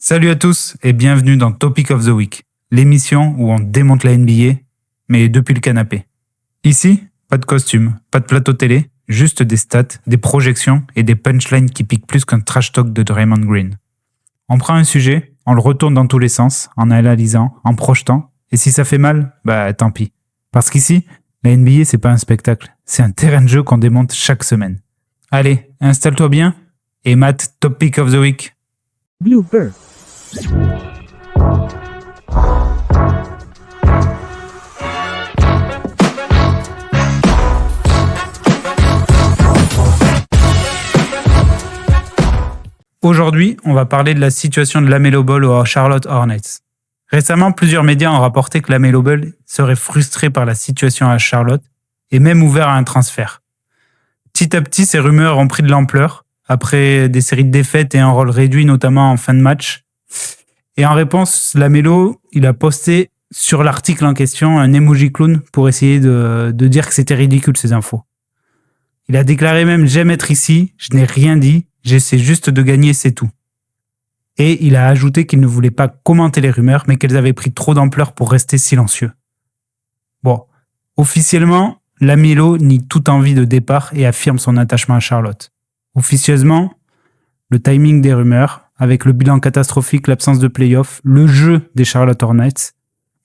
Salut à tous et bienvenue dans Topic of the Week, l'émission où on démonte la NBA, mais depuis le canapé. Ici, pas de costume, pas de plateau télé, juste des stats, des projections et des punchlines qui piquent plus qu'un trash talk de Draymond Green. On prend un sujet, on le retourne dans tous les sens, en analysant, en projetant, et si ça fait mal, tant pis. Parce qu'ici, la NBA c'est pas un spectacle, c'est un terrain de jeu qu'on démonte chaque semaine. Allez, installe-toi bien et mate Topic of the Week. Blooper. Aujourd'hui, on va parler de la situation de LaMelo Ball aux Charlotte Hornets. Récemment, plusieurs médias ont rapporté que LaMelo Ball serait frustré par la situation à Charlotte et même ouvert à un transfert. Petit à petit, ces rumeurs ont pris de l'ampleur après des séries de défaites et un rôle réduit, notamment en fin de match. Et en réponse, LaMelo, il a posté sur l'article en question un emoji clown pour essayer de dire que c'était ridicule ces infos. Il a déclaré même « J'aime être ici, je n'ai rien dit, j'essaie juste de gagner, c'est tout ». Et il a ajouté qu'il ne voulait pas commenter les rumeurs, mais qu'elles avaient pris trop d'ampleur pour rester silencieux. Bon, officiellement, LaMelo nie toute envie de départ et affirme son attachement à Charlotte. Officieusement, le timing des rumeurs, avec le bilan catastrophique, l'absence de play-off, le jeu des Charlotte Hornets,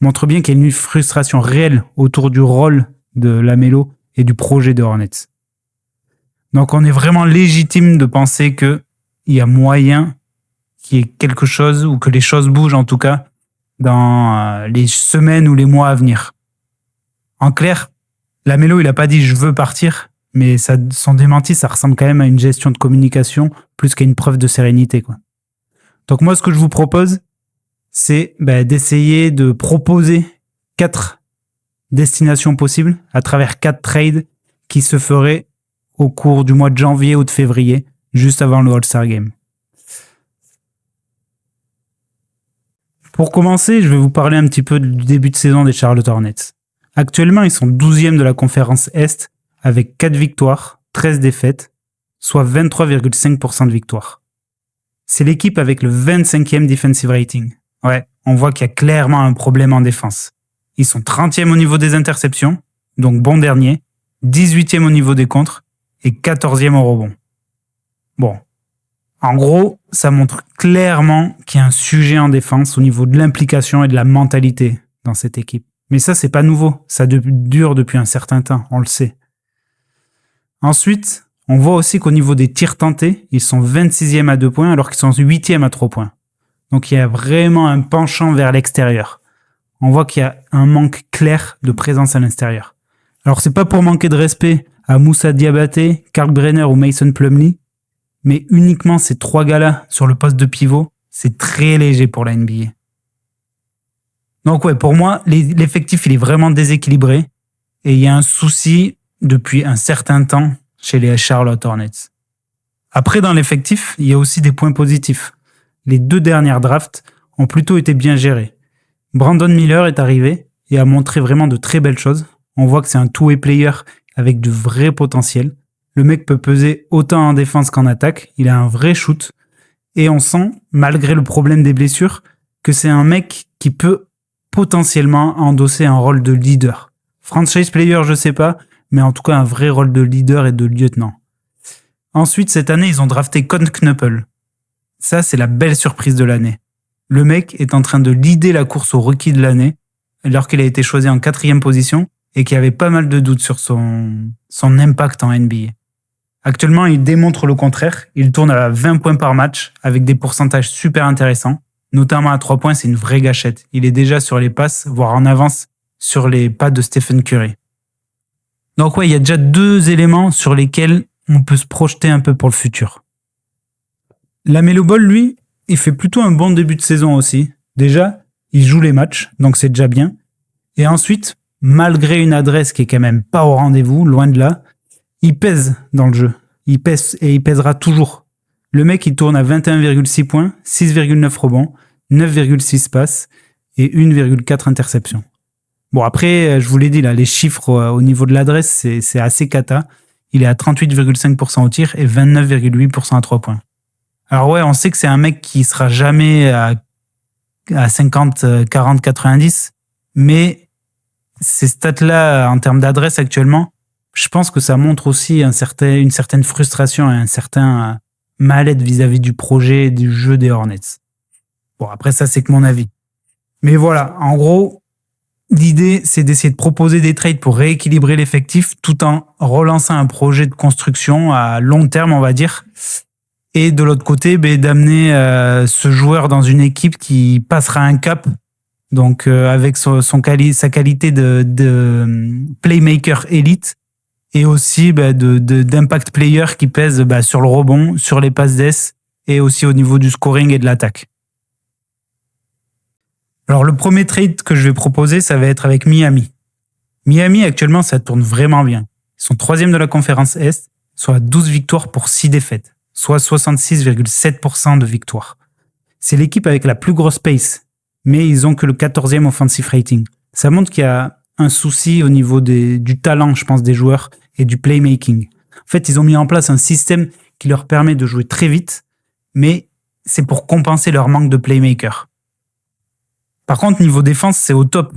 montre bien qu'il y a une frustration réelle autour du rôle de LaMelo et du projet des Hornets. Donc on est vraiment légitime de penser qu'il y a moyen qu'il y ait quelque chose, ou que les choses bougent en tout cas, dans les semaines ou les mois à venir. En clair, LaMelo, il n'a pas dit « je veux partir », mais son démenti, ça ressemble quand même à une gestion de communication plus qu'à une preuve de sérénité, quoi. Donc moi, ce que je vous propose, c'est d'essayer de proposer 4 destinations possibles à travers 4 trades qui se feraient au cours du mois de janvier ou de février, juste avant le All-Star Game. Pour commencer, je vais vous parler un petit peu du début de saison des Charlotte Hornets. Actuellement, ils sont 12e de la conférence Est avec 4 victoires, 13 défaites, soit 23,5% de victoires. C'est l'équipe avec le 25e defensive rating. Ouais, on voit qu'il y a clairement un problème en défense. Ils sont 30e au niveau des interceptions, donc bon dernier, 18e au niveau des contres et 14e au rebond. Bon, en gros, ça montre clairement qu'il y a un sujet en défense au niveau de l'implication et de la mentalité dans cette équipe. Mais ça, c'est pas nouveau. Ça dure depuis un certain temps, on le sait. Ensuite, on voit aussi qu'au niveau des tirs tentés, ils sont 26e à 2 points alors qu'ils sont 8e à 3 points. Donc il y a vraiment un penchant vers l'extérieur. On voit qu'il y a un manque clair de présence à l'extérieur. Alors c'est pas pour manquer de respect à Moussa Diabaté, Carl Brenner ou Mason Plumlee, mais uniquement ces 3 gars-là sur le poste de pivot, c'est très léger pour la NBA. Donc ouais, pour moi, l'effectif il est vraiment déséquilibré et il y a un souci depuis un certain temps chez les Charlotte Hornets. Après, dans l'effectif, il y a aussi des points positifs. Les 2 dernières drafts ont plutôt été bien gérés. Brandon Miller est arrivé et a montré vraiment de très belles choses. On voit que c'est un two-way player avec de vrais potentiels. Le mec peut peser autant en défense qu'en attaque. Il a un vrai shoot. Et on sent, malgré le problème des blessures, que c'est un mec qui peut potentiellement endosser un rôle de leader. Franchise player, je sais pas, mais en tout cas un vrai rôle de leader et de lieutenant. Ensuite, cette année, ils ont drafté Con Knuppel. Ça, c'est la belle surprise de l'année. Le mec est en train de leader la course au rookie de l'année, alors qu'il a été choisi en 4e position et qu'il y avait pas mal de doutes sur son impact en NBA. Actuellement, il démontre le contraire. Il tourne à 20 points par match avec des pourcentages super intéressants. Notamment à 3 points, c'est une vraie gâchette. Il est déjà sur les passes, voire en avance sur les pas de Stephen Curry. Donc ouais, il y a déjà 2 éléments sur lesquels on peut se projeter un peu pour le futur. LaMelo Ball, lui, il fait plutôt un bon début de saison aussi. Déjà, il joue les matchs, donc c'est déjà bien. Et ensuite, malgré une adresse qui est quand même pas au rendez-vous, loin de là, il pèse dans le jeu. Il pèse et il pèsera toujours. Le mec, il tourne à 21,6 points, 6,9 rebonds, 9,6 passes et 1,4 interceptions. Bon, après, je vous l'ai dit, là, les chiffres au niveau de l'adresse, c'est assez cata. Il est à 38,5% au tir et 29,8% à 3 points. Alors ouais, on sait que c'est un mec qui sera jamais à 50, 40, 90, mais ces stats-là, en termes d'adresse actuellement, je pense que ça montre aussi une certaine frustration et un certain mal-être vis-à-vis du projet et du jeu des Hornets. Bon, après ça, c'est que mon avis. Mais voilà, en gros, l'idée, c'est d'essayer de proposer des trades pour rééquilibrer l'effectif tout en relançant un projet de construction à long terme, on va dire. Et de l'autre côté, d'amener ce joueur dans une équipe qui passera un cap. Donc, avec sa qualité de playmaker élite et aussi d'impact player qui pèse sur le rebond, sur les passes d'ess et aussi au niveau du scoring et de l'attaque. Alors, le premier trade que je vais proposer, ça va être avec Miami. Miami, actuellement, ça tourne vraiment bien. Ils sont 3e de la conférence Est, soit 12 victoires pour 6 défaites, soit 66,7% de victoires. C'est l'équipe avec la plus grosse pace, mais ils ont que le 14e offensive rating. Ça montre qu'il y a un souci au niveau du talent, je pense, des joueurs et du playmaking. En fait, ils ont mis en place un système qui leur permet de jouer très vite, mais c'est pour compenser leur manque de playmaker. Par contre, niveau défense, c'est au top.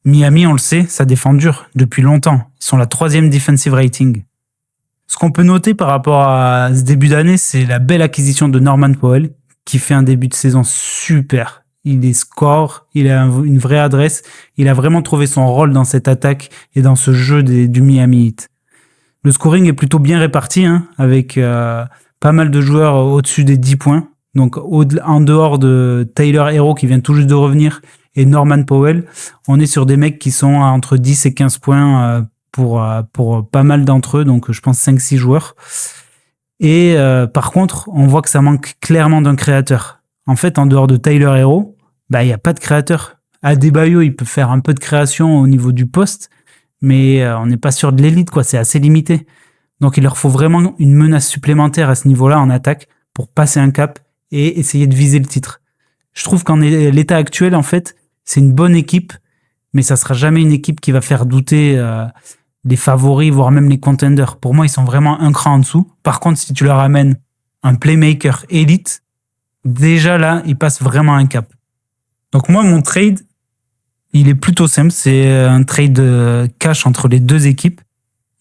Miami, on le sait, ça défend dur depuis longtemps. Ils sont la 3e defensive rating. Ce qu'on peut noter par rapport à ce début d'année, c'est la belle acquisition de Norman Powell, qui fait un début de saison super. Il est score, il a une vraie adresse, il a vraiment trouvé son rôle dans cette attaque et dans ce jeu du Miami Heat. Le scoring est plutôt bien réparti, avec pas mal de joueurs au-dessus des 10 points. Donc, en dehors de Tyler Herro qui vient tout juste de revenir et Norman Powell, on est sur des mecs qui sont entre 10 et 15 points pour pas mal d'entre eux, donc je pense 5-6 joueurs. Et par contre, on voit que ça manque clairement d'un créateur. En fait, en dehors de Tyler Herro, il n'y a pas de créateur. Adebayo, il peut faire un peu de création au niveau du poste, mais on n'est pas sûr de l'élite, quoi. C'est assez limité. Donc, il leur faut vraiment une menace supplémentaire à ce niveau-là en attaque pour passer un cap et essayer de viser le titre. Je trouve qu'en l'état actuel, en fait, c'est une bonne équipe, mais ça sera jamais une équipe qui va faire douter les favoris, voire même les contenders. Pour moi, ils sont vraiment un cran en dessous. Par contre, si tu leur amènes un playmaker élite, déjà là, ils passent vraiment un cap. Donc moi, mon trade, il est plutôt simple. C'est un trade cash entre les deux équipes.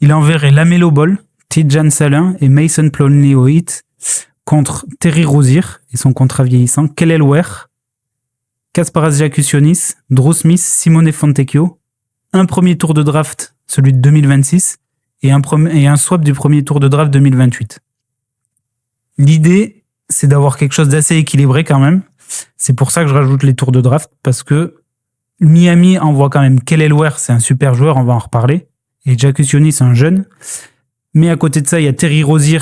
Il enverrait LaMelo Ball, Tidjane Salin et Mason Plumlee au Heat contre Terry Rozier et son contrat vieillissant, Kelly Ware, Kasparas Giacusionis, Drew Smith, Simone Fontecchio, un premier tour de draft, celui de 2026, et un swap du premier tour de draft 2028. L'idée, c'est d'avoir quelque chose d'assez équilibré quand même. C'est pour ça que je rajoute les tours de draft, parce que Miami envoie quand même Kelly Ware, c'est un super joueur, on va en reparler, et Giacusionis, un jeune. Mais à côté de ça, il y a Terry Rozier,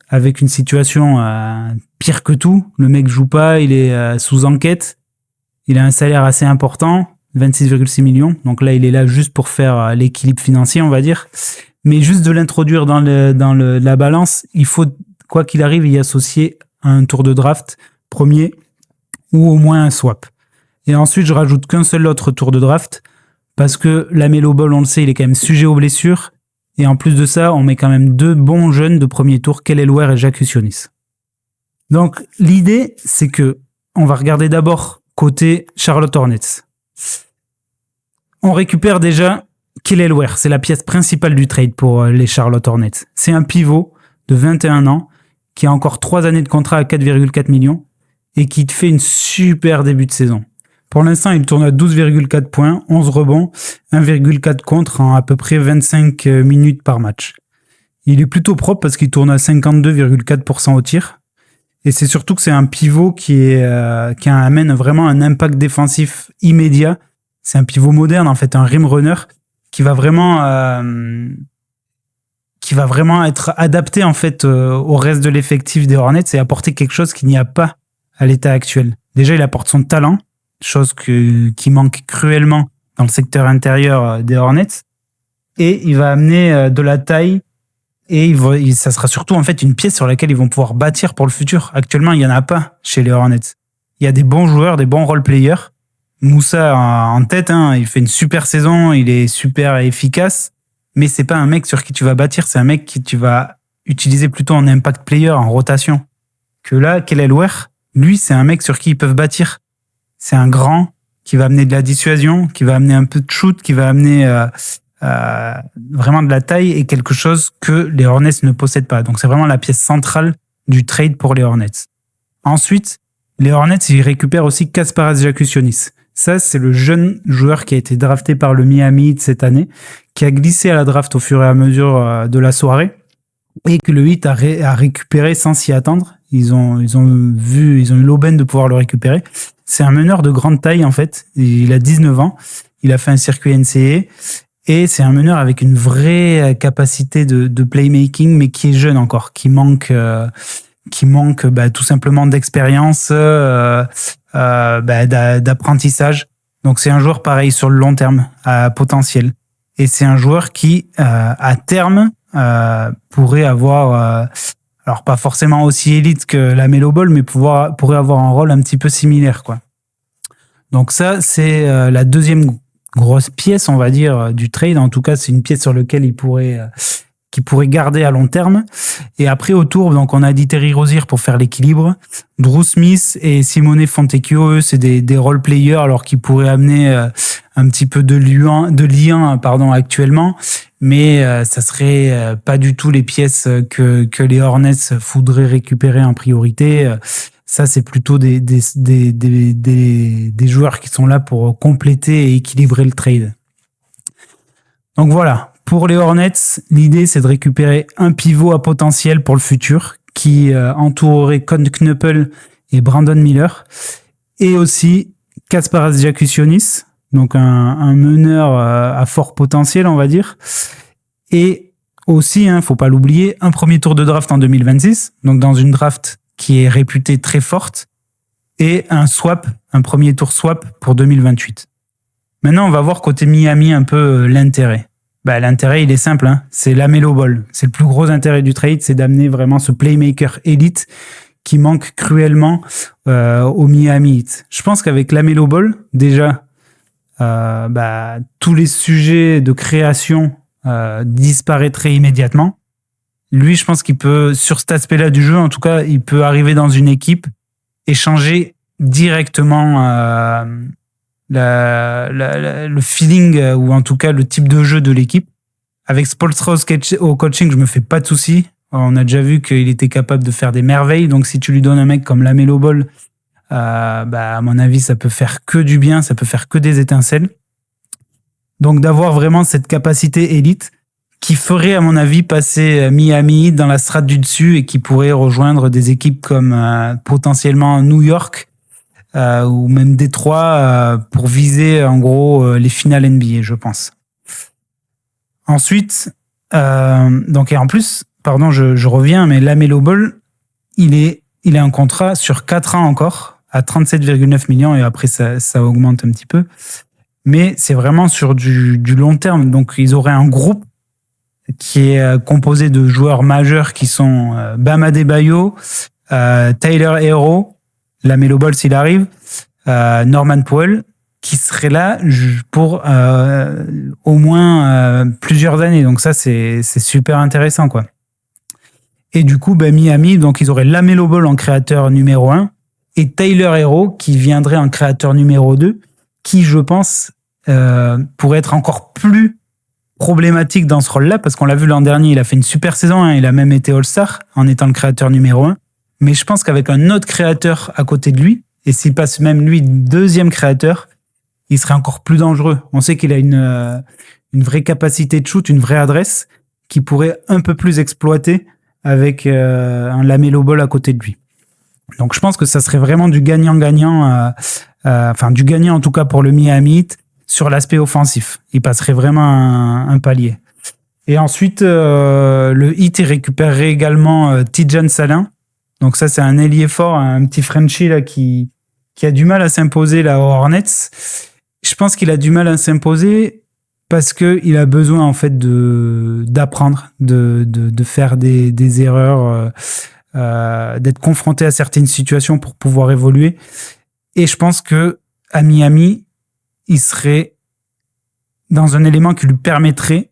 avec une situation pire que tout. Le mec joue pas, il est sous enquête. Il a un salaire assez important, 26,6 millions. Donc là, il est là juste pour faire l'équilibre financier, on va dire. Mais juste de l'introduire dans la balance, il faut, quoi qu'il arrive, y associer un tour de draft premier ou au moins un swap. Et ensuite, je rajoute qu'un seul autre tour de draft parce que LaMelo Ball, on le sait, il est quand même sujet aux blessures. Et en plus de ça, on met quand même 2 bons jeunes de premier tour, Kelly Ware et Giacusionis. Donc, l'idée, c'est que on va regarder d'abord côté Charlotte Hornets. On récupère déjà Kelly Ware. C'est la pièce principale du trade pour les Charlotte Hornets. C'est un pivot de 21 ans qui a encore 3 années de contrat à 4,4 millions et qui te fait une super début de saison. Pour l'instant, il tourne à 12,4 points, 11 rebonds, 1,4 contre en à peu près 25 minutes par match. Il est plutôt propre parce qu'il tourne à 52,4% au tir. Et c'est surtout que c'est un pivot qui amène vraiment un impact défensif immédiat. C'est un pivot moderne, en fait, un rim runner qui va vraiment être adapté, en fait, au reste de l'effectif des Hornets et apporter quelque chose qu'il n'y a pas à l'état actuel. Déjà, il apporte son talent, chose qui manque cruellement dans le secteur intérieur des Hornets, et il va amener de la taille, et ça sera surtout en fait une pièce sur laquelle ils vont pouvoir bâtir pour le futur. Actuellement, il n'y en a pas chez les Hornets. Il y a des bons joueurs, des bons role-players. Moussa en tête, il fait une super saison, il est super efficace, mais c'est pas un mec sur qui tu vas bâtir, c'est un mec qui tu vas utiliser plutôt en impact player, en rotation. que là, Kelly Ware, lui, c'est un mec sur qui ils peuvent bâtir. C'est un grand qui va amener de la dissuasion, qui va amener un peu de shoot, qui va amener vraiment de la taille et quelque chose que les Hornets ne possèdent pas. Donc c'est vraiment la pièce centrale du trade pour les Hornets. Ensuite, les Hornets, ils récupèrent aussi Kasparas Giacoussionis. Ça, c'est le jeune joueur qui a été drafté par le Miami Heat cette année, qui a glissé à la draft au fur et à mesure de la soirée et que le Heat a récupéré sans s'y attendre. Ils ont eu l'aubaine de pouvoir le récupérer. C'est un meneur de grande taille, en fait. Il a 19 ans. Il a fait un circuit NCAA. Et c'est un meneur avec une vraie capacité de playmaking, mais qui est jeune encore, qui manque tout simplement d'expérience, d'apprentissage. Donc c'est un joueur pareil sur le long terme, à potentiel. Et c'est un joueur qui, à terme, pourrait avoir, alors pas forcément aussi élite que la Melo Ball, mais pourrait avoir un rôle un petit peu similaire, quoi. Donc ça, c'est la deuxième grosse pièce, on va dire, du trade. En tout cas, c'est une pièce sur laquelle qui pourrait garder à long terme. Et après, autour, donc on a dit Terry Rozier pour faire l'équilibre. Drew Smith et Simone Fontecchio, eux, c'est des role players, alors qu'ils pourraient amener un petit peu de lien actuellement. Mais ça serait pas du tout les pièces que les Hornets voudraient récupérer en priorité. Ça, c'est plutôt des joueurs qui sont là pour compléter et équilibrer le trade. Donc voilà, pour les Hornets, l'idée, c'est de récupérer un pivot à potentiel pour le futur qui entourerait Con Knuppel et Brandon Miller, et aussi Kasparas Giacoussionis, donc un meneur à fort potentiel, on va dire, et aussi, faut pas l'oublier, un premier tour de draft en 2026, donc dans une draft qui est réputée très forte, et un premier tour swap pour 2028. Maintenant, on va voir côté Miami un peu l'intérêt. L'intérêt, il est simple, c'est la Melo Ball. C'est le plus gros intérêt du trade, c'est d'amener vraiment ce playmaker élite qui manque cruellement au Miami Heat. Je pense qu'avec la Melo Ball, déjà, tous les sujets de création disparaîtraient immédiatement. Lui, je pense qu'il peut, sur cet aspect-là du jeu, en tout cas, il peut arriver dans une équipe et changer directement le feeling ou en tout cas le type de jeu de l'équipe. Avec Spoelstra au coaching, je me fais pas de soucis. On a déjà vu qu'il était capable de faire des merveilles. Donc, si tu lui donnes un mec comme LaMelo Ball, à mon avis, ça peut faire que du bien, ça peut faire que des étincelles. Donc, d'avoir vraiment cette capacité élite qui ferait, à mon avis, passer Miami dans la strate du dessus et qui pourrait rejoindre des équipes comme potentiellement New York ou même Détroit pour viser en gros les finales NBA, je pense. Ensuite, et en plus, je reviens, mais LaMelo Ball, il a un contrat sur 4 ans encore à 37,9 millions et après ça augmente un petit peu. Mais c'est vraiment sur du long terme. Donc, ils auraient un groupe qui est composé de joueurs majeurs qui sont Bam Adebayo, Tyler Herro, LaMelo Ball s'il arrive, Norman Powell, qui serait là pour au moins plusieurs années. Donc ça, c'est super intéressant, quoi. Et du coup, Miami, donc ils auraient LaMelo Ball en créateur numéro 1 et Tyler Herro qui viendrait en créateur numéro 2, qui, je pense, pourrait être encore plus problématique dans ce rôle-là, parce qu'on l'a vu l'an dernier, il a fait une super saison, il a même été All-Star en étant le créateur numéro 1. Mais je pense qu'avec un autre créateur à côté de lui, et s'il passe même lui deuxième créateur, il serait encore plus dangereux. On sait qu'il a une vraie capacité de shoot, une vraie adresse, qui pourrait un peu plus exploiter avec un LaMelo Ball à côté de lui. Donc je pense que ça serait vraiment du gagnant-gagnant, du gagnant en tout cas pour le Miami Heat, sur l'aspect offensif. Il passerait vraiment un palier. Et ensuite, le Heat récupérerait également Tidjane Salin. Donc ça, c'est un ailier fort, un petit Frenchie là, qui a du mal à s'imposer là, aux Hornets. Je pense qu'il a du mal à s'imposer parce qu'il a besoin en fait d'apprendre, de faire des erreurs, d'être confronté à certaines situations pour pouvoir évoluer. Et je pense que à Miami, il serait dans un élément qui lui permettrait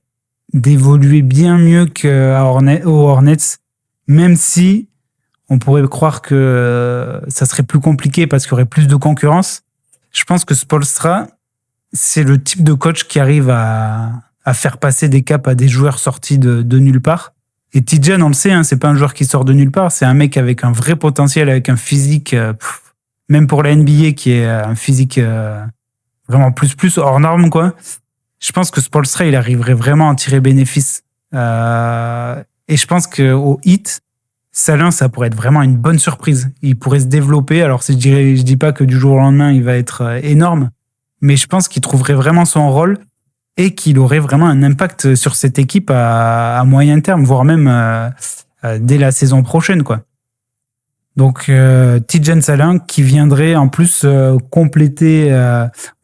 d'évoluer bien mieux qu'aux Hornets, même si on pourrait croire que ça serait plus compliqué parce qu'il y aurait plus de concurrence. Je pense que Spoelstra, c'est le type de coach qui arrive à faire passer des caps à des joueurs sortis de nulle part. Et Tidjane, on le sait, c'est pas un joueur qui sort de nulle part, c'est un mec avec un vrai potentiel, avec un physique, même pour la NBA, qui est un physique vraiment plus hors norme, quoi. Je pense que Spoelstra, il arriverait vraiment à en tirer bénéfice. Et je pense qu'au Heat, Salin, ça pourrait être vraiment une bonne surprise. Il pourrait se développer. Alors, je dis pas que du jour au lendemain, il va être énorme, mais je pense qu'il trouverait vraiment son rôle et qu'il aurait vraiment un impact sur cette équipe à moyen terme, voire même dès la saison prochaine, quoi. Donc, Tidjane Salin qui viendrait en plus compléter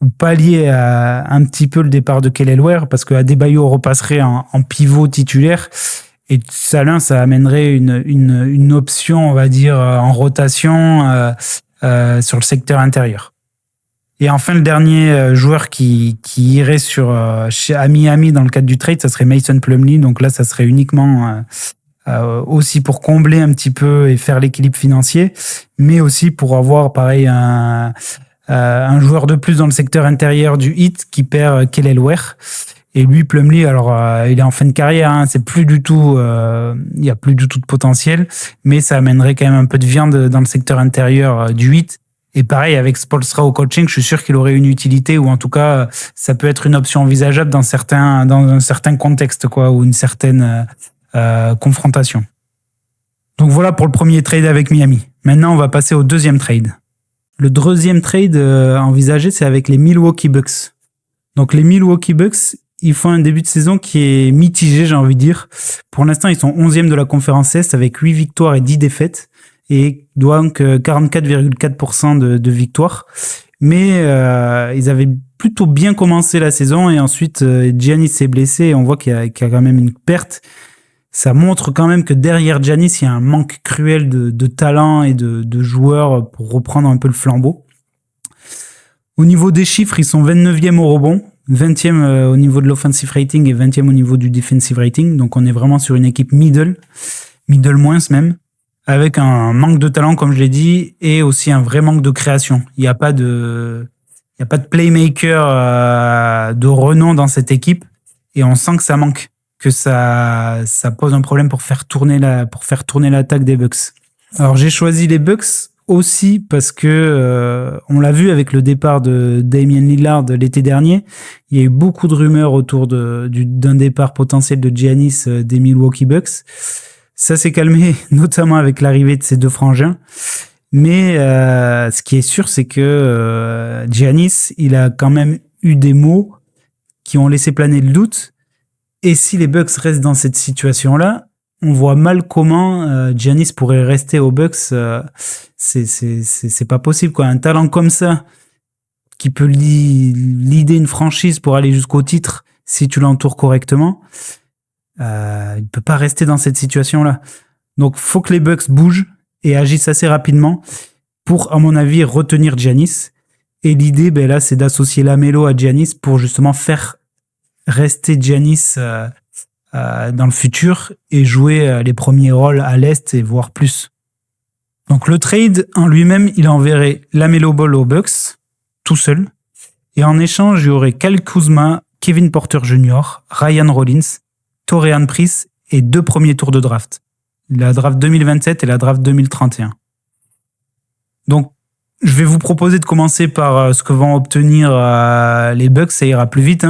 ou pallier un petit peu le départ de Kelly Ware, parce que Adebayo repasserait en pivot titulaire et Salin, ça amènerait une option, on va dire, en rotation sur le secteur intérieur. Et enfin, le dernier joueur qui irait à Miami dans le cadre du trade, ça serait Mason Plumlee. Donc là, ça serait uniquement aussi pour combler un petit peu et faire l'équilibre financier, mais aussi pour avoir, pareil, un joueur de plus dans le secteur intérieur du Heat qui perd Kelly Ware. Et lui, Plumlee, alors il est en fin de carrière, c'est plus du tout, il y a plus du tout de potentiel, mais ça amènerait quand même un peu de viande dans le secteur intérieur du Heat. Et pareil, avec Spoelstra au coaching, je suis sûr qu'il aurait une utilité, ou en tout cas, ça peut être une option envisageable dans un certain contexte, quoi, ou une certaine confrontation. Donc voilà pour le premier trade avec Miami. Maintenant, on va passer au deuxième trade. Le deuxième trade envisagé, c'est avec les Milwaukee Bucks. Donc les Milwaukee Bucks, ils font un début de saison qui est mitigé, j'ai envie de dire. Pour l'instant, ils sont 11e de la conférence Est avec 8 victoires et 10 défaites. Et donc 44,4% de victoires. Mais ils avaient plutôt bien commencé la saison et ensuite Giannis s'est blessé et on voit qu'il y a quand même une perte. Ça montre quand même que derrière Giannis, il y a un manque cruel de talent et de joueurs pour reprendre un peu le flambeau. Au niveau des chiffres, ils sont 29e au rebond, 20e au niveau de l'offensive rating et 20e au niveau du defensive rating. Donc on est vraiment sur une équipe middle moins même, avec un manque de talent, comme je l'ai dit, et aussi un vrai manque de création. Il n'y a pas de playmaker de renom dans cette équipe, et on sent que ça manque, que ça pose un problème pour faire tourner l'attaque des Bucks. Alors j'ai choisi les Bucks aussi parce que on l'a vu avec le départ de Damian Lillard l'été dernier, il y a eu beaucoup de rumeurs autour d'un départ potentiel de Giannis des Milwaukee Bucks. Ça s'est calmé, notamment avec l'arrivée de ces deux frangins. Mais ce qui est sûr, c'est que Giannis, il a quand même eu des mots qui ont laissé planer le doute. Et si les Bucks restent dans cette situation-là, on voit mal comment Giannis pourrait rester aux Bucks. C'est pas possible, quoi. Un talent comme ça, qui peut leader une franchise pour aller jusqu'au titre, si tu l'entoures correctement, il peut pas rester dans cette situation-là. Donc, faut que les Bucks bougent et agissent assez rapidement pour, à mon avis, retenir Giannis. Et l'idée, là, c'est d'associer Lamelo à Giannis pour justement faire rester Giannis dans le futur et jouer les premiers rôles à l'Est et voire plus. Donc, le trade en lui-même, il enverrait Lamelo Ball aux Bucks, tout seul. Et en échange, il y aurait Kyle Kuzma, Kevin Porter Jr., Ryan Rollins, Taurean Prince et 2 premiers tours de draft. La draft 2027 et la draft 2031. Donc, je vais vous proposer de commencer par ce que vont obtenir les Bucks, ça ira plus vite.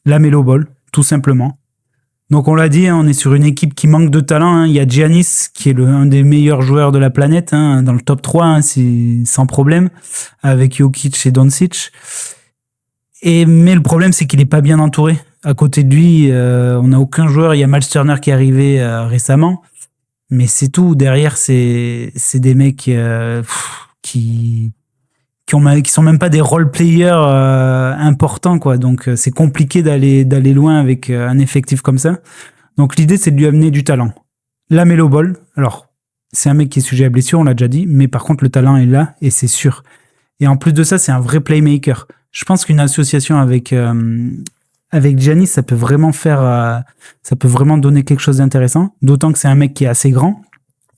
Lamelo Ball, tout simplement. Donc, on l'a dit, on est sur une équipe qui manque de talent. Il y a Giannis, qui est un des meilleurs joueurs de la planète, dans le top 3, c'est sans problème, avec Jokic et Doncic. Mais le problème, c'est qu'il n'est pas bien entouré. À côté de lui, on n'a aucun joueur. Il y a Miles Turner qui est arrivé récemment. Mais c'est tout. Derrière, c'est des mecs qui sont même pas des role players importants, quoi. Donc c'est compliqué d'aller loin avec un effectif comme ça. Donc l'idée, c'est de lui amener du talent. Lamelo Ball, alors c'est un mec qui est sujet à blessure, on l'a déjà dit, mais par contre le talent est là et c'est sûr. Et en plus de ça, c'est un vrai playmaker. Je pense qu'une association avec Giannis, ça peut vraiment donner quelque chose d'intéressant. D'autant que c'est un mec qui est assez grand.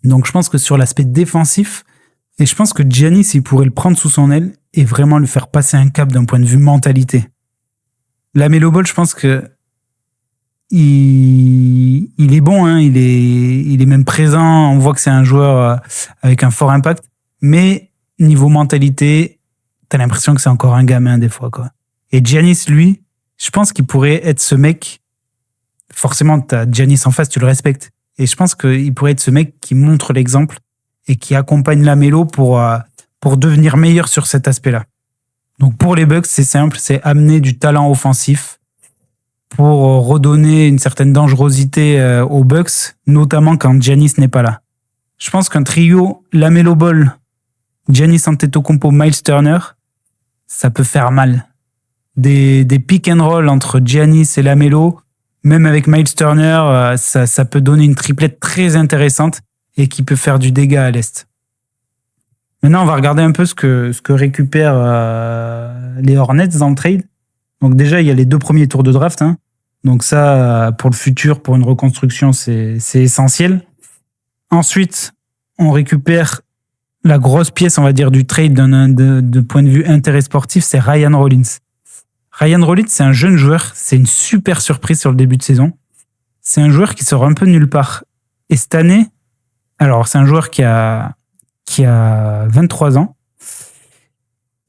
Donc je pense que sur l'aspect défensif, et je pense que Giannis, il pourrait le prendre sous son aile et vraiment lui faire passer un cap d'un point de vue mentalité. LaMelo Ball, je pense que il est bon, hein, il est même présent. On voit que c'est un joueur avec un fort impact, mais niveau mentalité, t'as l'impression que c'est encore un gamin des fois, quoi. Et Giannis, lui, je pense qu'il pourrait être ce mec. Forcément, t'as Giannis en face, tu le respectes. Et je pense qu'il pourrait être ce mec qui montre l'exemple et qui accompagne LaMelo pour devenir meilleur sur cet aspect-là. Donc pour les Bucks, c'est simple, c'est amener du talent offensif pour redonner une certaine dangerosité aux Bucks, notamment quand Giannis n'est pas là. Je pense qu'un trio LaMelo Ball, Giannis Antetokounmpo, Miles Turner, ça peut faire mal. Des pick and roll entre Giannis et LaMelo, même avec Miles Turner, ça peut donner une triplette très intéressante et qui peut faire du dégât à l'Est. Maintenant, on va regarder un peu ce que récupèrent les Hornets dans le trade. Donc déjà, il y a les 2 premiers tours de draft. Hein. Donc ça, pour le futur, pour une reconstruction, c'est essentiel. Ensuite, on récupère la grosse pièce, on va dire, du trade de point de vue intérêt sportif, c'est Ryan Rollins. Ryan Rollins, c'est un jeune joueur. C'est une super surprise sur le début de saison. C'est un joueur qui sort un peu nulle part. Et cette année, alors c'est un joueur qui a 23 ans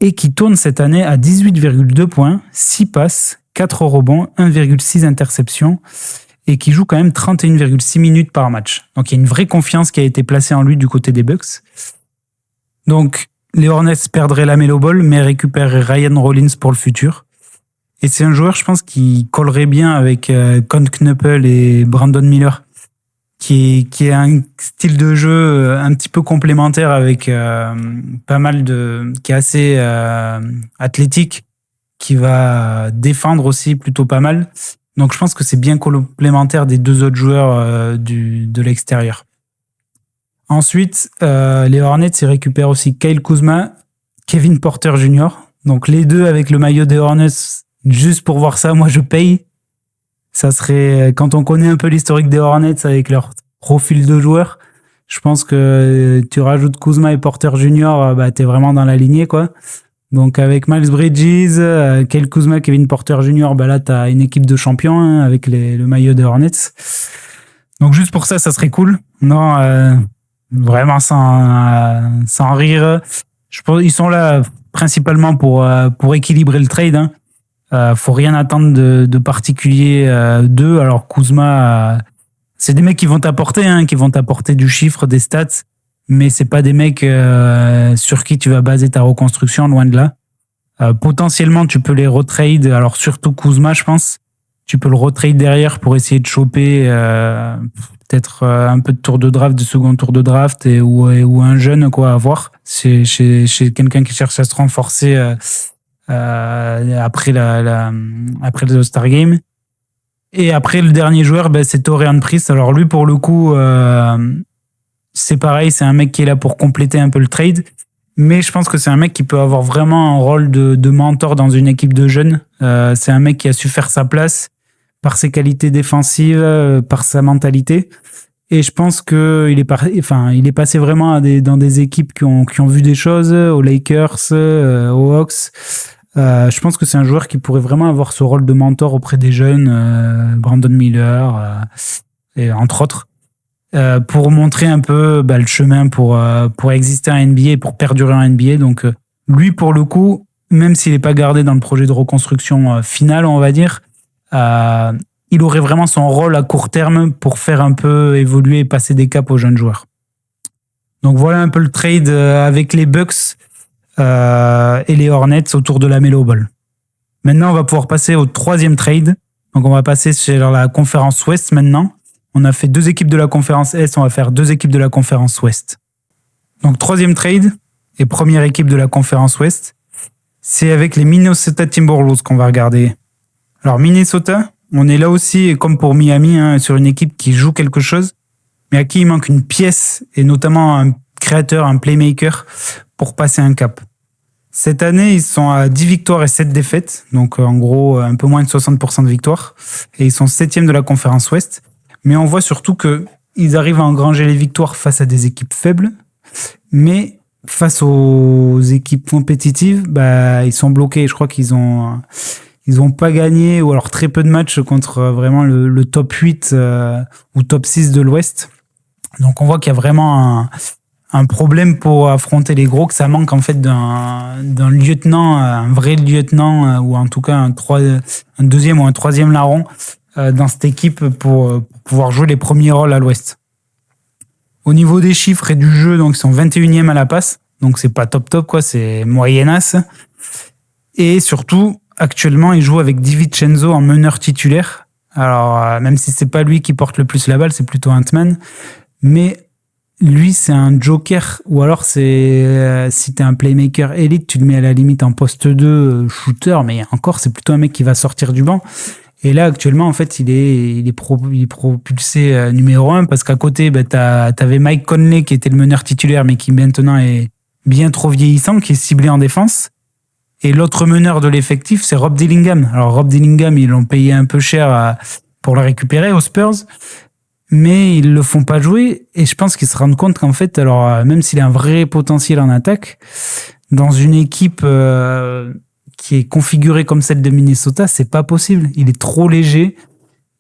et qui tourne cette année à 18,2 points, 6 passes, 4 rebonds, 1,6 interceptions et qui joue quand même 31,6 minutes par match. Donc il y a une vraie confiance qui a été placée en lui du côté des Bucks. Donc les Hornets perdraient LaMelo Ball mais récupéreraient Ryan Rollins pour le futur. Et c'est un joueur, je pense, qui collerait bien avec Con Knuppel et Brandon Miller, qui est un style de jeu un petit peu complémentaire avec pas mal qui est assez athlétique, qui va défendre aussi plutôt pas mal. Donc je pense que c'est bien complémentaire des 2 autres joueurs de l'extérieur. Ensuite, les Hornets, ils récupèrent aussi Kyle Kuzma, Kevin Porter Jr. Donc les 2 avec le maillot des Hornets, juste pour voir ça, moi je paye. Ça serait, quand on connaît un peu l'historique des Hornets avec leur profil de joueurs, je pense que tu rajoutes Kuzma et Porter Jr., bah t'es vraiment dans la lignée, quoi. Donc avec Miles Bridges, Kyle Kuzma, Kevin Porter Jr., bah là t'as une équipe de champions hein, avec le maillot des Hornets. Donc juste pour ça, ça serait cool. Non, vraiment sans rire. Je pense ils sont là principalement pour équilibrer le trade. Hein. Faut rien attendre de particulier d'eux. Alors Kuzma, c'est des mecs qui vont t'apporter du chiffre, des stats, mais c'est pas des mecs sur qui tu vas baser ta reconstruction, loin de là. Potentiellement, tu peux les retrade. Alors surtout Kuzma, je pense. Tu peux le retrade derrière pour essayer de choper peut-être un peu de tour de draft, de second tour de draft ou un jeune quoi à voir. Chez quelqu'un qui cherche à se renforcer. Après le All-Star Game. Et après, le dernier joueur, c'est Taurean Prince. Alors lui, pour le coup, c'est pareil, c'est un mec qui est là pour compléter un peu le trade. Mais je pense que c'est un mec qui peut avoir vraiment un rôle de mentor dans une équipe de jeunes. C'est un mec qui a su faire sa place par ses qualités défensives, par sa mentalité. Et je pense qu'il est passé vraiment dans des équipes qui ont vu des choses, aux Lakers, aux Hawks. Je pense que c'est un joueur qui pourrait vraiment avoir ce rôle de mentor auprès des jeunes, Brandon Miller, et entre autres, pour montrer un peu le chemin pour exister en NBA, pour perdurer en NBA. Donc lui, pour le coup, même s'il n'est pas gardé dans le projet de reconstruction final, on va dire, il aurait vraiment son rôle à court terme pour faire un peu évoluer et passer des caps aux jeunes joueurs. Donc voilà un peu le trade avec les Bucks et les Hornets autour de LaMelo Ball. Maintenant, on va pouvoir passer au 3e trade. Donc on va passer sur la conférence Ouest maintenant. On a fait 2 équipes de la conférence Est, on va faire 2 équipes de la conférence Ouest. Donc 3e trade et première équipe de la conférence Ouest, c'est avec les Minnesota Timberwolves qu'on va regarder. Alors Minnesota, on est là aussi, comme pour Miami, sur une équipe qui joue quelque chose, mais à qui il manque une pièce, et notamment un créateur, un playmaker, pour passer un cap. Cette année, ils sont à 10 victoires et 7 défaites, donc en gros un peu moins de 60% de victoires, et ils sont 7e de la conférence Ouest. Mais on voit surtout que ils arrivent à engranger les victoires face à des équipes faibles, mais face aux équipes compétitives, ils sont bloqués. Je crois qu'ils ont pas gagné, ou alors très peu de matchs contre vraiment le top 8 ou top 6 de l'Ouest. Donc on voit qu'il y a vraiment un problème pour affronter les gros, que ça manque en fait d'un lieutenant, un vrai lieutenant, ou en tout cas un deuxième ou un troisième larron dans cette équipe pour pouvoir jouer les premiers rôles à l'Ouest. Au niveau des chiffres et du jeu, donc ils sont 21e à la passe, donc c'est pas top quoi, c'est moyennasse. Et surtout, actuellement, il joue avec Di Vincenzo en meneur titulaire. Alors, même si c'est pas lui qui porte le plus la balle, c'est plutôt Ant-Man. Mais lui, c'est un joker, ou alors si t'es un playmaker élite, tu le mets à la limite en poste 2 shooter, mais encore, c'est plutôt un mec qui va sortir du banc. Et là, actuellement, en fait, il est propulsé numéro 1, parce qu'à côté, t'avais Mike Conley qui était le meneur titulaire, mais qui maintenant est bien trop vieillissant, qui est ciblé en défense. Et l'autre meneur de l'effectif, c'est Rob Dillingham. Alors, Rob Dillingham, ils l'ont payé un peu cher pour le récupérer aux Spurs, mais ils le font pas jouer. Et je pense qu'ils se rendent compte qu'en fait, alors, même s'il a un vrai potentiel en attaque, dans une équipe qui est configurée comme celle de Minnesota, c'est pas possible. Il est trop léger.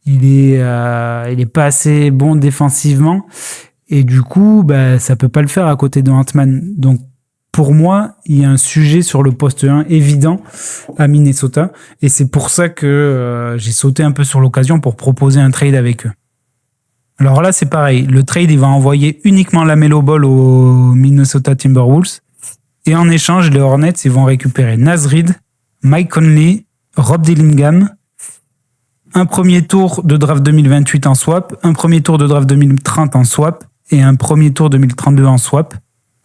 Il est pas assez bon défensivement. Et du coup, ça peut pas le faire à côté de Ant-Man. Donc, pour moi, il y a un sujet sur le poste 1 évident à Minnesota. Et c'est pour ça que j'ai sauté un peu sur l'occasion pour proposer un trade avec eux. Alors là, c'est pareil. Le trade, il va envoyer uniquement LaMelo Ball aux Minnesota Timberwolves. Et en échange, les Hornets, ils vont récupérer Naz Reid, Mike Conley, Rob Dillingham, un premier tour de draft 2028 en swap, un premier tour de draft 2030 en swap et un premier tour 2032 en swap.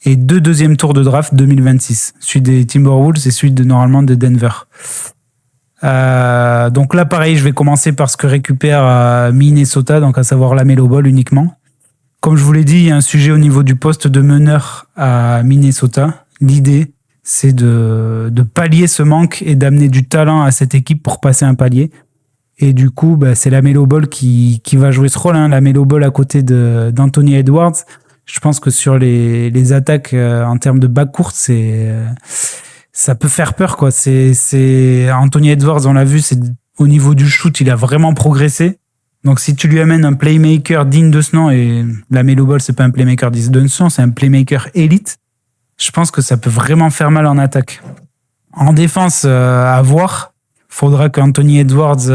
Et 2 deuxièmes tours de draft 2026. Celui des Timberwolves et celui normalement de Denver. Donc là, pareil, je vais commencer par ce que récupère Minnesota, donc à savoir LaMelo Ball uniquement. Comme je vous l'ai dit, il y a un sujet au niveau du poste de meneur à Minnesota. L'idée, c'est de pallier ce manque et d'amener du talent à cette équipe pour passer un palier. Et du coup, c'est LaMelo Ball qui va jouer ce rôle. LaMelo Ball à côté d'Anthony Edwards. Je pense que sur les attaques en termes de backcourt, ça peut faire peur, quoi. C'est Anthony Edwards, on l'a vu, c'est au niveau du shoot, il a vraiment progressé. Donc si tu lui amènes un playmaker digne de ce nom, et LaMelo Ball, c'est pas un playmaker digne de ce nom, c'est un playmaker élite, je pense que ça peut vraiment faire mal en attaque. En défense, à voir. Faudra qu'Anthony Edwards,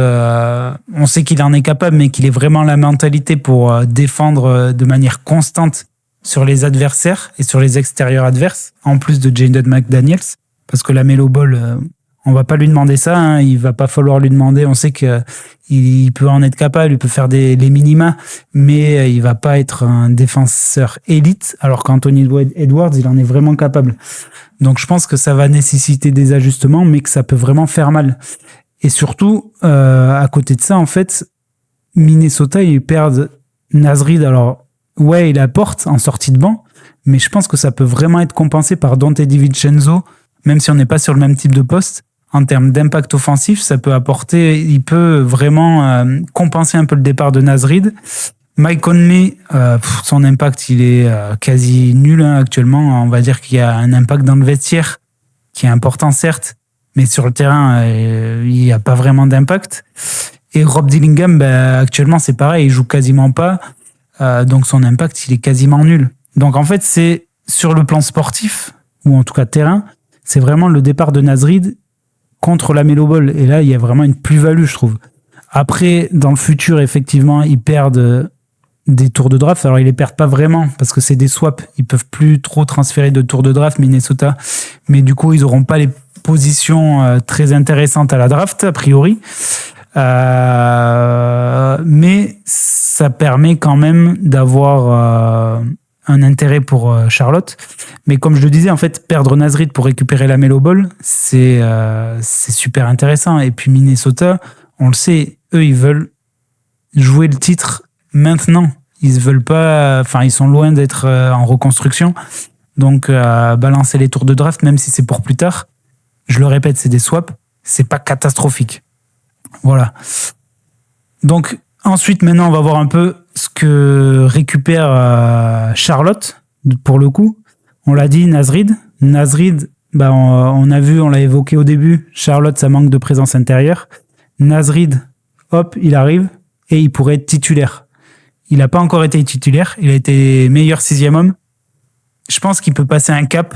on sait qu'il en est capable, mais qu'il ait vraiment la mentalité pour défendre de manière constante sur les adversaires et sur les extérieurs adverses, en plus de Jaden McDaniels, parce que LaMelo Ball, on va pas lui demander ça, il va pas falloir lui demander, on sait qu'il peut en être capable, il peut faire les minima, mais il va pas être un défenseur élite, alors qu'Anthony Edwards, il en est vraiment capable. Donc je pense que ça va nécessiter des ajustements, mais que ça peut vraiment faire mal. Et surtout, à côté de ça, en fait, Minnesota, ils perdent Naz Reid. Alors, ouais, il apporte en sortie de banc, mais je pense que ça peut vraiment être compensé par Donte DiVincenzo, même si on n'est pas sur le même type de poste. En termes d'impact offensif, ça peut apporter, il peut vraiment compenser un peu le départ de Naz Reid. Mike Conley, son impact, il est quasi nul actuellement. On va dire qu'il y a un impact dans le vestiaire qui est important, certes, mais sur le terrain, il n'y a pas vraiment d'impact. Et Rob Dillingham, actuellement, c'est pareil, il joue quasiment pas. Donc son impact, il est quasiment nul. Donc en fait, c'est sur le plan sportif, ou en tout cas terrain, c'est vraiment le départ de Naz Reid contre LaMelo Ball. Et là, il y a vraiment une plus-value, je trouve. Après, dans le futur, effectivement, ils perdent des tours de draft. Alors, ils les perdent pas vraiment parce que c'est des swaps. Ils peuvent plus trop transférer de tours de draft, Minnesota. Mais du coup, ils auront pas les positions très intéressantes à la draft, a priori. Mais ça permet quand même d'avoir un intérêt pour Charlotte. Mais comme je le disais, en fait, perdre Naz Reid pour récupérer LaMelo Ball, c'est super intéressant. Et puis Minnesota, on le sait, eux, ils veulent jouer le titre maintenant. Ils veulent pas, ils sont loin d'être en reconstruction. Donc, balancer les tours de draft, même si c'est pour plus tard, je le répète, c'est des swaps, c'est pas catastrophique. Voilà. Donc, ensuite, maintenant, on va voir un peu ce que récupère Charlotte, pour le coup, on l'a dit, Nasrid, on a vu, on l'a évoqué au début, Charlotte, ça manque de présence intérieure. Nasrid, hop, il arrive et il pourrait être titulaire. Il n'a pas encore été titulaire, il a été meilleur 6e homme. Je pense qu'il peut passer un cap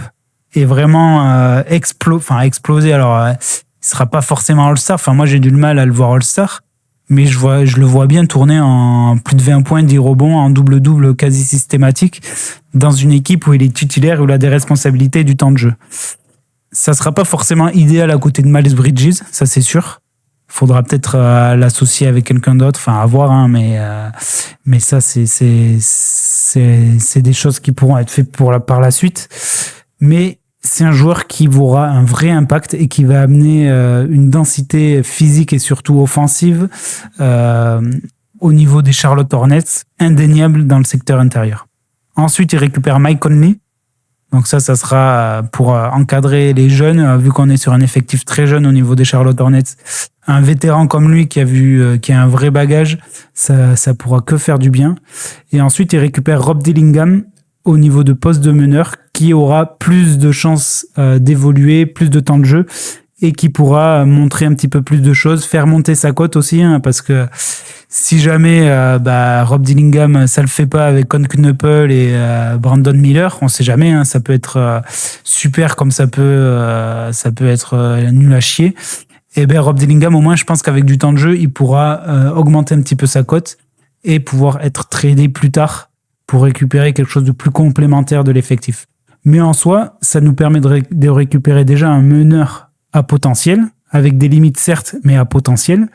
et vraiment exploser. Alors, il sera pas forcément All-Star. Enfin, moi, j'ai du mal à le voir All-Star, mais je le vois bien tourner en plus de 20 points, 10 rebonds, en double-double quasi systématique dans une équipe où il est titulaire, où il a des responsabilités et du temps de jeu. Ça sera pas forcément idéal à côté de Miles Bridges, ça c'est sûr. Faudra peut-être l'associer avec quelqu'un d'autre, enfin à voir, hein, mais ça c'est des choses qui pourront être faites par la suite. Mais c'est un joueur qui aura un vrai impact et qui va amener une densité physique et surtout offensive au niveau des Charlotte Hornets, indéniable dans le secteur intérieur. Ensuite, il récupère Mike Conley. Donc ça sera pour encadrer les jeunes, vu qu'on est sur un effectif très jeune au niveau des Charlotte Hornets. Un vétéran comme lui qui a un vrai bagage, ça pourra que faire du bien. Et ensuite, il récupère Rob Dillingham au niveau de poste de meneur, qui aura plus de chances d'évoluer, plus de temps de jeu, et qui pourra montrer un petit peu plus de choses, faire monter sa cote aussi, hein, parce que si jamais Rob Dillingham ça le fait pas avec Con Knuppel et Brandon Miller, on sait jamais, hein, ça peut être super comme ça peut être nul à chier. Et Rob Dillingham, au moins je pense qu'avec du temps de jeu, il pourra augmenter un petit peu sa cote et pouvoir être tradé plus tard pour récupérer quelque chose de plus complémentaire de l'effectif. Mais en soi, ça nous permet de récupérer déjà un meneur à potentiel, avec des limites certes, mais à potentiel.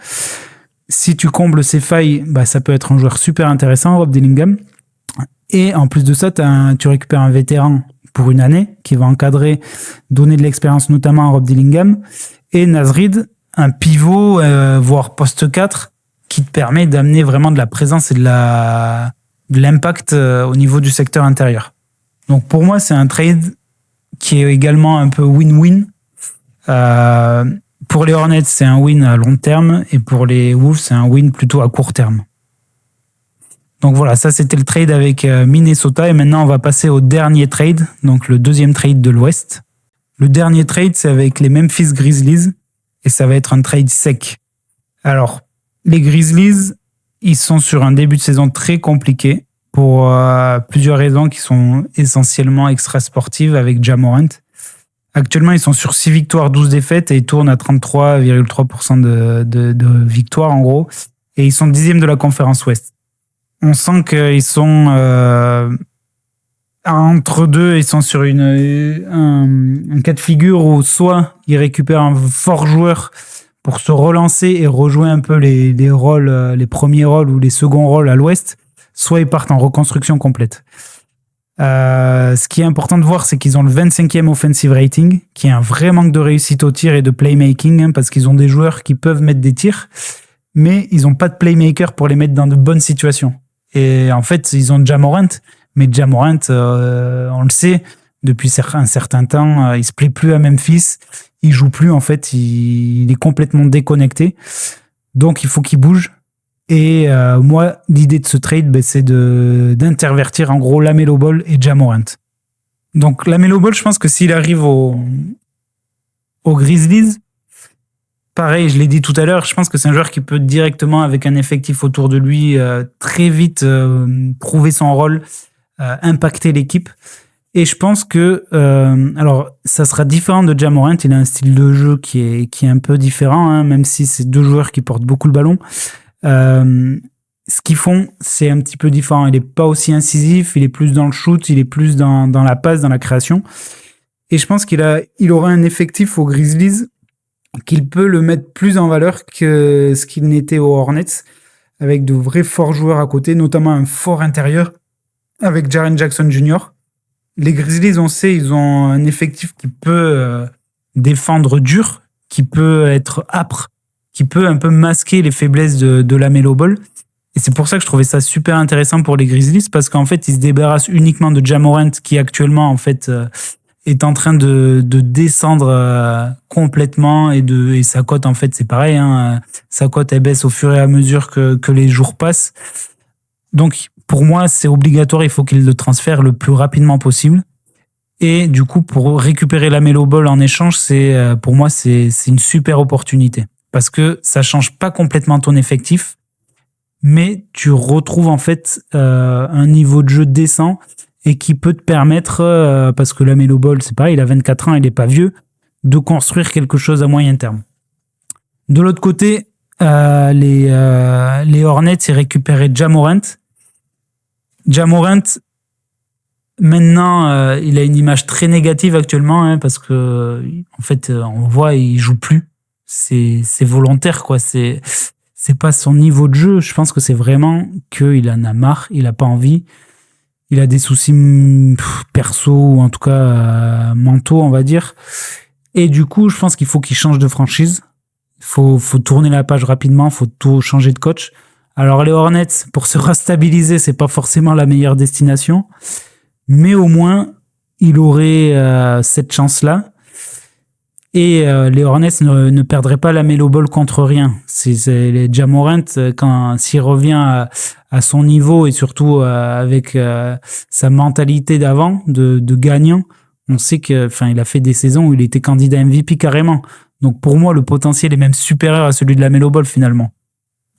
Si tu combles ces failles, ça peut être un joueur super intéressant, Rob Dillingham. Et en plus de ça, tu récupères un vétéran pour une année qui va encadrer, donner de l'expérience notamment à Rob Dillingham. Et Nasrid, un pivot, voire poste 4, qui te permet d'amener vraiment de la présence et de l'impact au niveau du secteur intérieur. Donc pour moi, c'est un trade qui est également un peu win-win. Pour les Hornets, c'est un win à long terme, et pour les Wolves, c'est un win plutôt à court terme. Donc voilà, ça c'était le trade avec Minnesota, et maintenant on va passer au dernier trade, donc le deuxième trade de l'Ouest. Le dernier trade, c'est avec les Memphis Grizzlies, et ça va être un trade sec. Alors, les Grizzlies, ils sont sur un début de saison très compliqué, pour plusieurs raisons qui sont essentiellement extra-sportives avec Ja Morant. Actuellement, ils sont sur 6 victoires, 12 défaites, et ils tournent à 33,3% de victoires, en gros. Et ils sont 10e de la conférence Ouest. On sent qu'ils sont entre deux, ils sont sur un cas de figure où soit ils récupèrent un fort joueur pour se relancer et rejouer un peu les rôles, les premiers rôles ou les seconds rôles à l'Ouest, soit ils partent en reconstruction complète. Ce qui est important de voir, c'est qu'ils ont le 25e offensive rating, qui est un vrai manque de réussite au tir et de playmaking, hein, parce qu'ils ont des joueurs qui peuvent mettre des tirs, mais ils n'ont pas de playmaker pour les mettre dans de bonnes situations. Et en fait, ils ont Ja Morant, mais Ja Morant, on le sait, depuis un certain temps, il se plaît plus à Memphis, il joue plus, en fait, il est complètement déconnecté, donc il faut qu'il bouge. Et moi, l'idée de ce trade, c'est d'intervertir en gros LaMelo Ball et Ja Morant. Donc LaMelo Ball, je pense que s'il arrive aux Grizzlies, pareil, je l'ai dit tout à l'heure, je pense que c'est un joueur qui peut directement, avec un effectif autour de lui, très vite prouver son rôle, impacter l'équipe. Et je pense que, alors, ça sera différent de Ja Morant. Il a un style de jeu qui est un peu différent, hein, même si c'est deux joueurs qui portent beaucoup le ballon. Ce qu'ils font, c'est un petit peu différent. Il est pas aussi incisif, il est plus dans le shoot, il est plus dans la passe, dans la création. Et je pense qu'il aura un effectif aux Grizzlies qu'il peut le mettre plus en valeur que ce qu'il n'était aux Hornets, avec de vrais forts joueurs à côté, notamment un fort intérieur avec Jaren Jackson Jr. Les Grizzlies, on sait, ils ont un effectif qui peut défendre dur, qui peut être âpre, qui peut un peu masquer les faiblesses de LaMelo Ball. Et c'est pour ça que je trouvais ça super intéressant pour les Grizzlies, parce qu'en fait, ils se débarrassent uniquement de Ja Morant, qui actuellement, en fait, est en train de descendre complètement, et sa cote, en fait, c'est pareil, hein, sa cote, elle baisse au fur et à mesure que les jours passent. Donc, pour moi, c'est obligatoire. Il faut qu'il le transfère le plus rapidement possible. Et du coup, pour récupérer la Melo Ball en échange, pour moi, c'est une super opportunité. Parce que ça change pas complètement ton effectif, mais tu retrouves en fait un niveau de jeu décent et qui peut te permettre, parce que la Melo Ball, c'est pareil, il a 24 ans, il est pas vieux, de construire quelque chose à moyen terme. De l'autre côté, les Hornets, ils récupéraient Ja Morant. Ja Morant, maintenant, il a une image très négative actuellement, hein, parce que en fait, on voit, il joue plus. C'est volontaire, quoi. C'est pas son niveau de jeu. Je pense que c'est vraiment qu'il en a marre, il a pas envie. Il a des soucis perso ou en tout cas mentaux, on va dire. Et du coup, je pense qu'il faut qu'il change de franchise. Faut tourner la page rapidement, faut tout changer de coach. Alors les Hornets, pour se restabiliser, c'est pas forcément la meilleure destination, mais au moins il aurait cette chance-là. Et les Hornets ne perdraient pas la Melo Ball contre rien. C'est les Ja Morant, s'il revient à son niveau et surtout avec sa mentalité d'avant, de gagnant, on sait que, il a fait des saisons où il était candidat MVP carrément. Donc pour moi, le potentiel est même supérieur à celui de la Melo Ball finalement.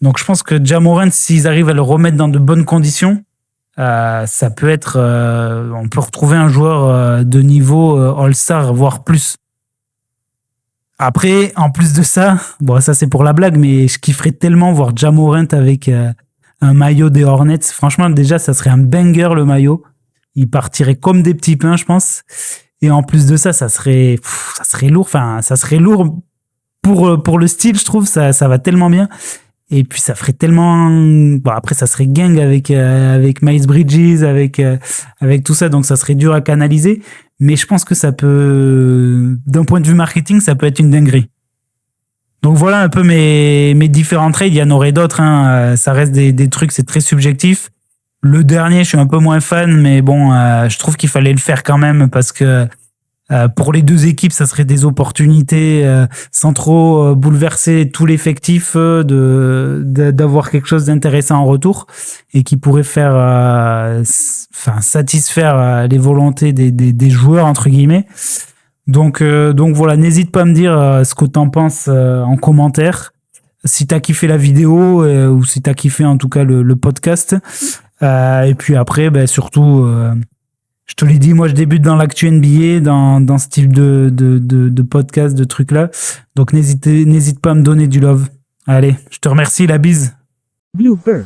Donc je pense que Ja Morant, s'ils arrivent à le remettre dans de bonnes conditions, ça peut être, on peut retrouver un joueur de niveau All-Star, voire plus. Après, en plus de ça, bon, ça c'est pour la blague, mais je kifferais tellement voir Ja Morant avec un maillot des Hornets. Franchement, déjà, ça serait un banger le maillot. Il partirait comme des petits pains, je pense. Et en plus de ça, ça serait lourd. Enfin, ça serait lourd pour le style, je trouve. Ça va tellement bien. Et puis ça ferait tellement. Bon, après, ça serait gang avec Miles Bridges, avec tout ça, donc ça serait dur à canaliser. Mais je pense que ça peut, d'un point de vue marketing, ça peut être une dinguerie. Donc voilà un peu mes différents trades. Il y en aurait d'autres, hein. Ça reste des trucs, c'est très subjectif. Le dernier, je suis un peu moins fan, mais bon, je trouve qu'il fallait le faire quand même parce que pour les deux équipes, ça serait des opportunités sans trop bouleverser tout l'effectif d'avoir quelque chose d'intéressant en retour et qui pourrait faire satisfaire les volontés des joueurs entre guillemets. Donc voilà, n'hésite pas à me dire ce que t'en penses en commentaire. Si t'as kiffé la vidéo ou si t'as kiffé en tout cas le podcast. Et puis après, surtout. Je te l'ai dit, moi je débute dans l'actu NBA, dans ce type de podcast, de trucs là. Donc n'hésite pas à me donner du love. Allez, je te remercie, la bise. Blooper.